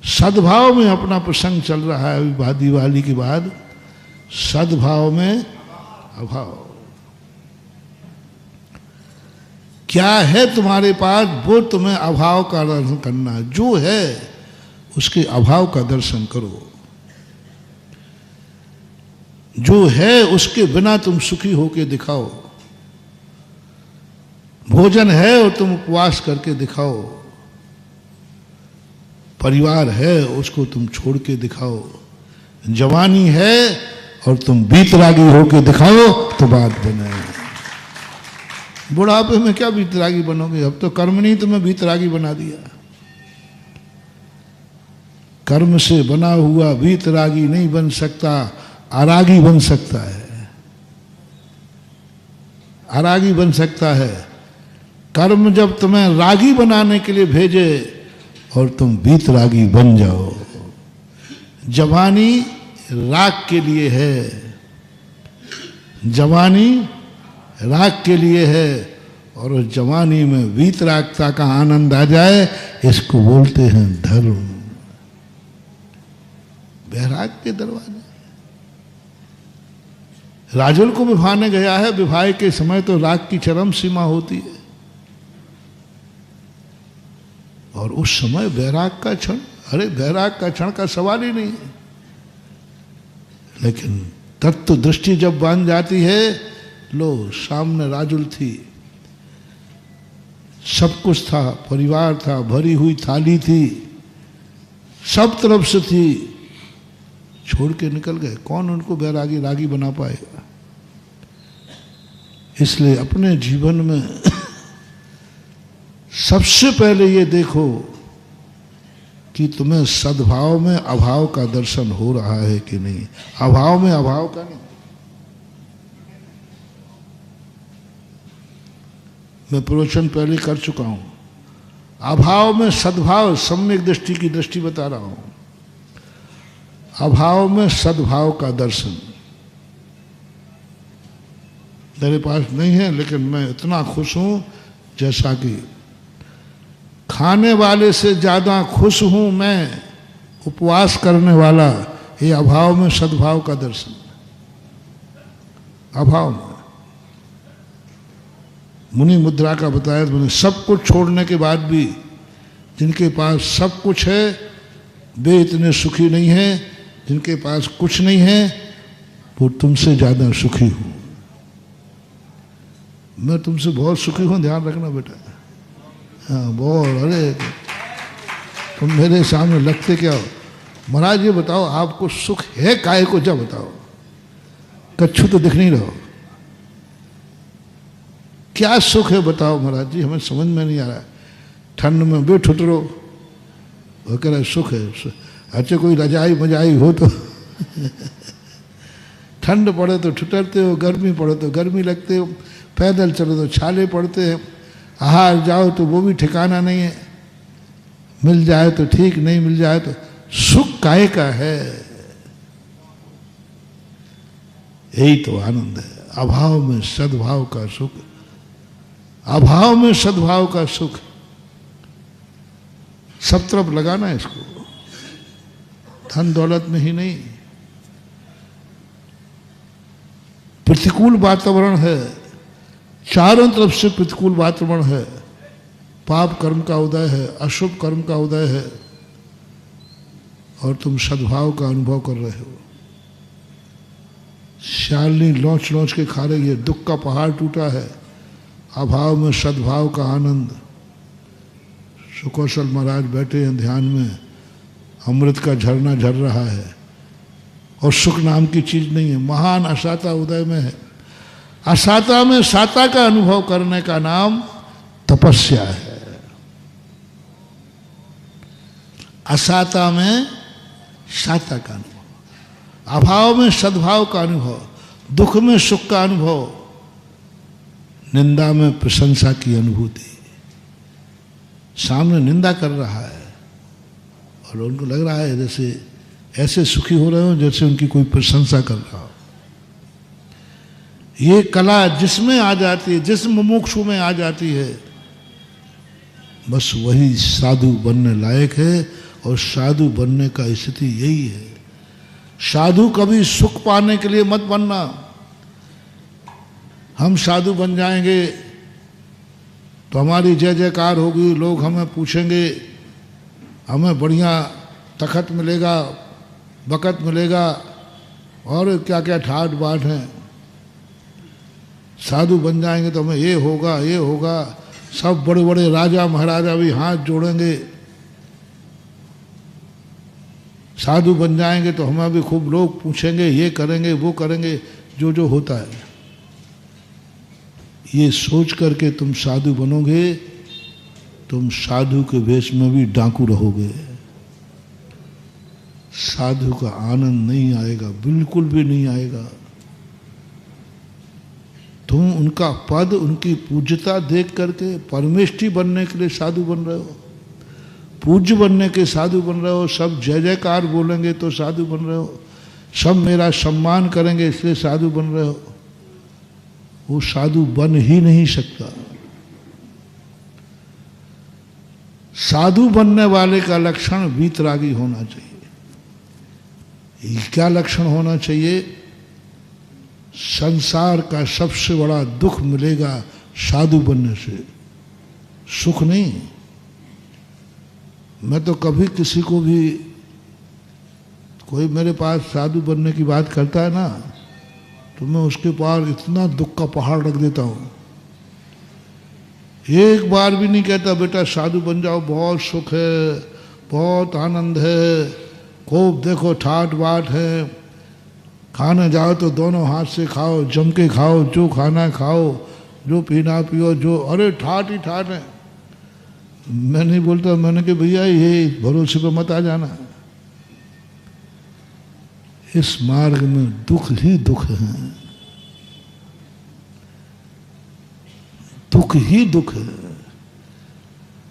सद्भाव में अपना प्रसंग चल रहा है अभी दिवाली के बाद। सद्भाव में अभाव। क्या है तुम्हारे पास, वो तुम्हें अभाव का दर्शन करना। जो है उसके अभाव का दर्शन करो। जो है उसके बिना तुम सुखी होके दिखाओ। भोजन है और तुम उपवास करके दिखाओ। परिवार है उसको तुम छोड़ के दिखाओ। जवानी है और तुम बीतरागी होके दिखाओ तो बात बने। बुढ़ापे में क्या बीतरागी बनोगे, अब तो कर्म ने तुम्हें बीतरागी बना दिया। कर्म से बना हुआ बीतरागी नहीं बन सकता, आरागी बन सकता है। आरागी बन सकता है। कर्म जब तुम्हें रागी बनाने के लिए भेजे और तुम बीतरागी बन जाओ। जवानी राग के लिए है, जवानी राग के लिए है, और उस जवानी में वीतरागता का आनंद आ जाए, इसको बोलते हैं धर्म। बैराग के दरवाजे। राजुल को विभाने गया है, विवाह के समय तो राग की चरम सीमा होती है, और उस समय बैराग का क्षण, अरे बैराग का क्षण का सवाल ही नहीं है। लेकिन तत्व दृष्टि जब बन जाती है, लो सामने राजुल थी, सब कुछ था, परिवार था, भरी हुई थाली थी, सब तरफ से थी, छोड़ के निकल गए। कौन उनको बैरागी रागी बना पाएगा। इसलिए अपने जीवन में सबसे पहले ये देखो कि तुम्हें सद्भाव में अभाव का दर्शन हो रहा है कि नहीं। अभाव में अभाव का नहीं। मैं प्रवचन पहले कर चुका हूं। अभाव में सद्भाव, सम्यक दृष्टि की दृष्टि बता रहा हूं। अभाव में सद्भाव का दर्शन मेरे पास नहीं है, लेकिन मैं इतना खुश हूं जैसा कि खाने वाले से ज्यादा खुश हूं मैं उपवास करने वाला। ये अभाव में सद्भाव का दर्शन। अभाव में मुनि मुद्रा का बताया, मैंने सब कुछ छोड़ने के बाद भी जिनके पास सब कुछ है वे इतने सुखी नहीं है, जिनके पास कुछ नहीं है वो तुमसे ज्यादा सुखी हूं। मैं तुमसे बहुत सुखी हूं, ध्यान रखना बेटा। हाँ बहुत। अरे तुम मेरे सामने लगते क्या हो। महाराज ये बताओ आपको सुख है काहे को, जब बताओ। कच्छू तो दिख नहीं रहो, क्या सुख है बताओ महाराज जी, हमें समझ में नहीं आ रहा है। ठंड में भी ठुटरो, वो कह रहा सुख है। अच्छा कोई रजाई मजाई हो तो ठंड पड़े तो ठुटरते हो, गर्मी पड़े तो गर्मी लगते हो, पैदल चलो तो छाले पड़ते हैं, हार जाओ तो वो भी ठिकाना नहीं है, मिल जाए तो ठीक, नहीं मिल जाए तो। सुख काहे का है। यही तो आनंद है। अभाव में सद्भाव का सुख। अभाव में सद्भाव का सुख। सब तरफ लगाना है इसको, धन दौलत में ही नहीं। प्रतिकूल वातावरण है, चारों तरफ से प्रतिकूल वातावरण है। पाप कर्म का उदय है, अशुभ कर्म का उदय है, और तुम सद्भाव का अनुभव कर रहे हो। शालिनी लौच लौच के खा रही है, दुख का पहाड़ टूटा है। अभाव में सद्भाव का आनंद। सुकौशल महाराज बैठे हैं ध्यान में, अमृत का झरना झर रहा है, और सुख नाम की चीज नहीं है। महान असाता उदय में है। असाता में साता का अनुभव करने का नाम तपस्या है। असाता में साता का अनुभव, अभाव में सद्भाव का अनुभव, दुख में सुख का अनुभव, निंदा में प्रशंसा की अनुभूति। सामने निंदा कर रहा है और उनको लग रहा है जैसे ऐसे सुखी हो रहे हो जैसे उनकी कोई प्रशंसा कर रहा हो। ये कला जिसमें आ जाती है, जिस मुमुक्षु में आ जाती है, बस वही साधु बनने लायक है और साधु बनने का स्थिति यही है। साधु कभी सुख पाने के लिए मत बनना। हम साधु बन जाएंगे तो हमारी जय जयकार होगी, लोग हमें पूछेंगे, हमें बढ़िया तखत मिलेगा, बकत मिलेगा और क्या क्या ठाट बाट हैं। साधु बन जाएंगे तो हमें ये होगा, ये होगा। सब बड़े बड़े राजा महाराजा भी हाथ जोड़ेंगे। साधु बन जाएंगे तो हमें भी खूब लोग पूछेंगे, ये करेंगे, वो करेंगे, जो जो होता है। ये सोच करके तुम साधु बनोगे, तुम साधु के वेश में भी डाकू रहोगे। साधु का आनंद नहीं आएगा, बिल्कुल भी नहीं आएगा। तुम उनका पद, उनकी पूज्यता देख करके परमेष्ठी बनने के लिए साधु बन रहे हो, पूज्य बनने के साधु बन रहे हो। सब जय जयकार बोलेंगे तो साधु बन रहे हो, सब मेरा सम्मान करेंगे इसलिए साधु बन रहे हो। वो साधु बन ही नहीं सकता। साधु बनने वाले का लक्षण वीतरागी होना चाहिए। क्या लक्षण होना चाहिए? संसार का सबसे बड़ा दुख मिलेगा साधु बनने से, सुख नहीं। मैं तो कभी किसी को भी, कोई मेरे पास साधु बनने की बात करता है ना, तो मैं उसके पार इतना दुख का पहाड़ रख देता हूँ। एक बार भी नहीं कहता बेटा साधु बन जाओ, बहुत सुख है, बहुत आनंद है, खूब देखो ठाट बाट है, खाने जाओ तो दोनों हाथ से खाओ, जम के खाओ, जो खाना खाओ, जो पीना पियो, जो, अरे ठाट ही ठाट है। मैं नहीं बोलता, मैंने कहा भैया ये भरोसे पे मत आ जाना। इस मार्ग में दुख ही दुख है, दुख ही दुख है।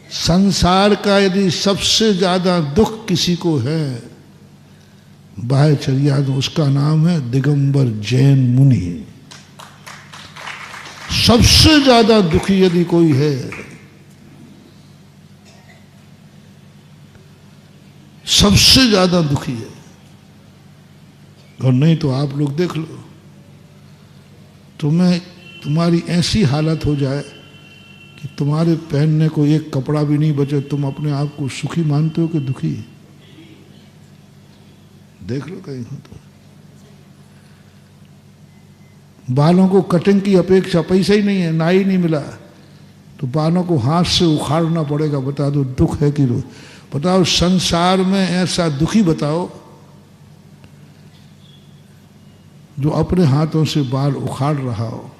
संसार का यदि सबसे ज्यादा दुख किसी को है बाह्यचर्या, तो उसका नाम है दिगंबर जैन मुनि। सबसे ज्यादा दुखी यदि कोई है, सबसे ज्यादा दुखी है। और नहीं तो आप लोग देख लो, तुम्हारी ऐसी हालत हो जाए कि तुम्हारे पहनने को एक कपड़ा भी नहीं बचे, तुम अपने आप को सुखी मानते हो कि दुखी? देख लो कहीं हो तो। बालों को कटिंग की अपेक्षा, पैसा ही नहीं है, नाई नहीं मिला तो बालों को हाथ से उखाड़ना पड़ेगा। बता दो दुख है कि रो? बताओ संसार में ऐसा दुखी बताओ जो अपने हाथों से बाल उखाड़ रहा हो।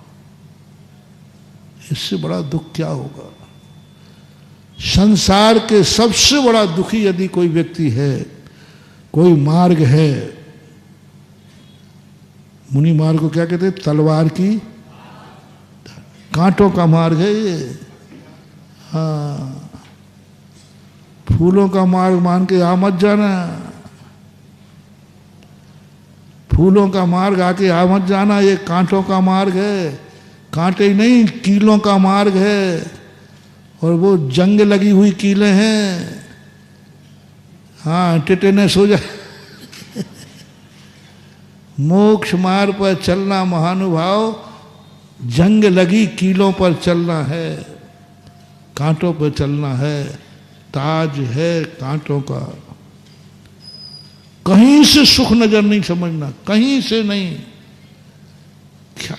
इससे बड़ा दुख क्या होगा? संसार के सबसे बड़ा दुखी यदि कोई व्यक्ति है, कोई मार्ग है, मुनि मार्ग को क्या कहते हैं? तलवार की कांटों का मार्ग है ये। हाँ, फूलों का मार्ग मान के आ मत जाना, फूलों का मार्ग आके आ मत जाना। ये कांटों का मार्ग है, कांटे ही नहीं कीलों का मार्ग है, और वो जंग लगी हुई कीलें हैं। हाँ, टेटेनस हो जाए। मोक्ष मार्ग पर चलना महानुभाव, जंग लगी कीलों पर चलना है, कांटों पर चलना है। ताज है कांटों का। कहीं से सुख नजर नहीं समझना, कहीं से नहीं। क्या